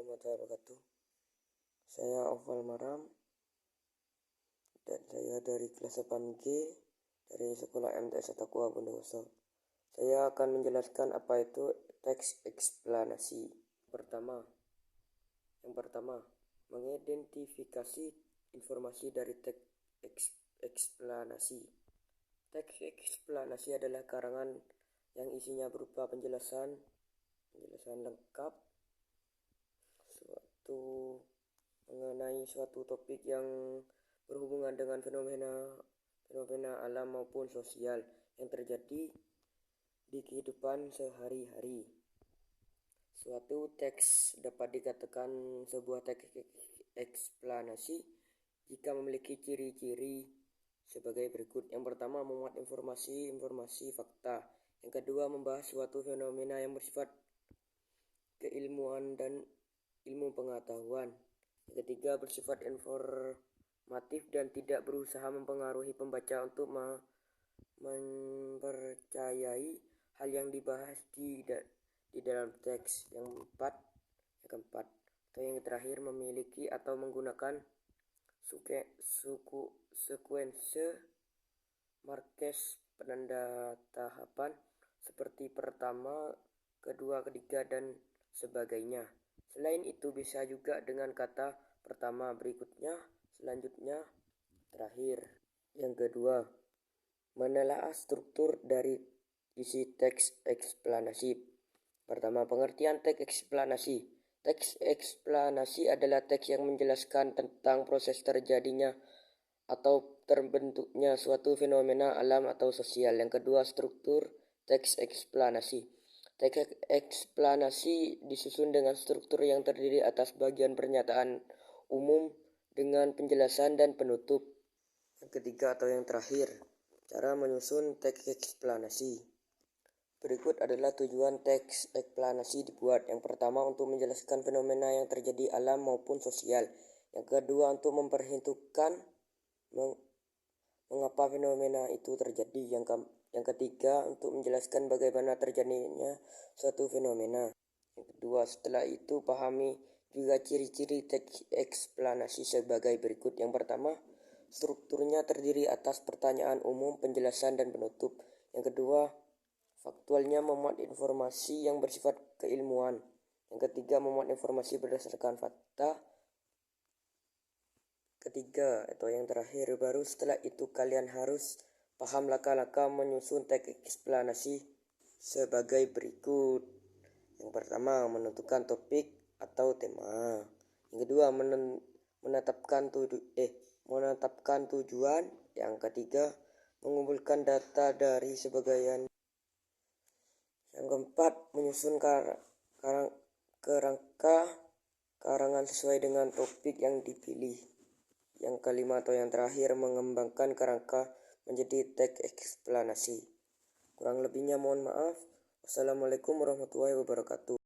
warahmatullahi wabarakatuh. Saya Oval Maram dan saya dari kelas 8G dari Sekolah MTS Takwa Bondowoso. Saya akan menjelaskan apa itu teks eksplanasi. Yang pertama, mengidentifikasi informasi dari teks eksplanasi. Teks eksplanasi adalah karangan yang isinya berupa penjelasan lengkap mengenai suatu topik yang berhubungan dengan fenomena alam maupun sosial yang terjadi di kehidupan sehari-hari. Suatu teks dapat dikatakan sebuah teks eksplanasi jika memiliki ciri-ciri sebagai berikut. Yang pertama, memuat informasi fakta. Yang kedua, membahas suatu fenomena yang bersifat keilmuan dan ilmu pengetahuan. Yang ketiga, bersifat informatif dan tidak berusaha mempengaruhi pembaca untuk mempercayai hal yang dibahas di dalam teks. Yang keempat atau yang terakhir, memiliki atau menggunakan sekuense Marquez penanda tahapan seperti pertama, kedua, ketiga, dan sebagainya. Selain itu bisa juga dengan kata pertama, berikutnya, selanjutnya, terakhir. Yang kedua, menelaah struktur dari isi teks eksplanasi. Pertama, pengertian teks eksplanasi. Teks eksplanasi adalah teks yang menjelaskan tentang proses terjadinya atau terbentuknya suatu fenomena alam atau sosial. Yang kedua, struktur teks eksplanasi. Teks eksplanasi disusun dengan struktur yang terdiri atas bagian pernyataan umum dengan penjelasan dan penutup. Yang ketiga atau yang terakhir, cara menyusun teks eksplanasi. Berikut adalah tujuan teks eksplanasi dibuat. Yang pertama, untuk menjelaskan fenomena yang terjadi alam maupun sosial. Yang kedua, untuk memperhitungkan mengapa fenomena itu terjadi. Yang ketiga, untuk menjelaskan bagaimana terjadinya suatu fenomena. Yang kedua, setelah itu pahami juga ciri-ciri teks eksplanasi sebagai berikut. Yang pertama, strukturnya terdiri atas pertanyaan umum, penjelasan, dan penutup. Yang kedua, faktualnya memuat informasi yang bersifat keilmuan. Yang ketiga, memuat informasi berdasarkan fakta. Ketiga atau yang terakhir, baru setelah itu kalian harus paham langkah-langkah menyusun teks eksplanasi sebagai berikut. Yang pertama, menentukan topik atau tema. Yang kedua, menetapkan tujuan. Yang ketiga, mengumpulkan data dari sebagian. Yang keempat, menyusun kerangka karangan sesuai dengan topik yang dipilih. Yang kelima atau yang terakhir, mengembangkan kerangka menjadi teks eksplanasi. Kurang lebihnya mohon maaf. Wassalamualaikum warahmatullahi wabarakatuh.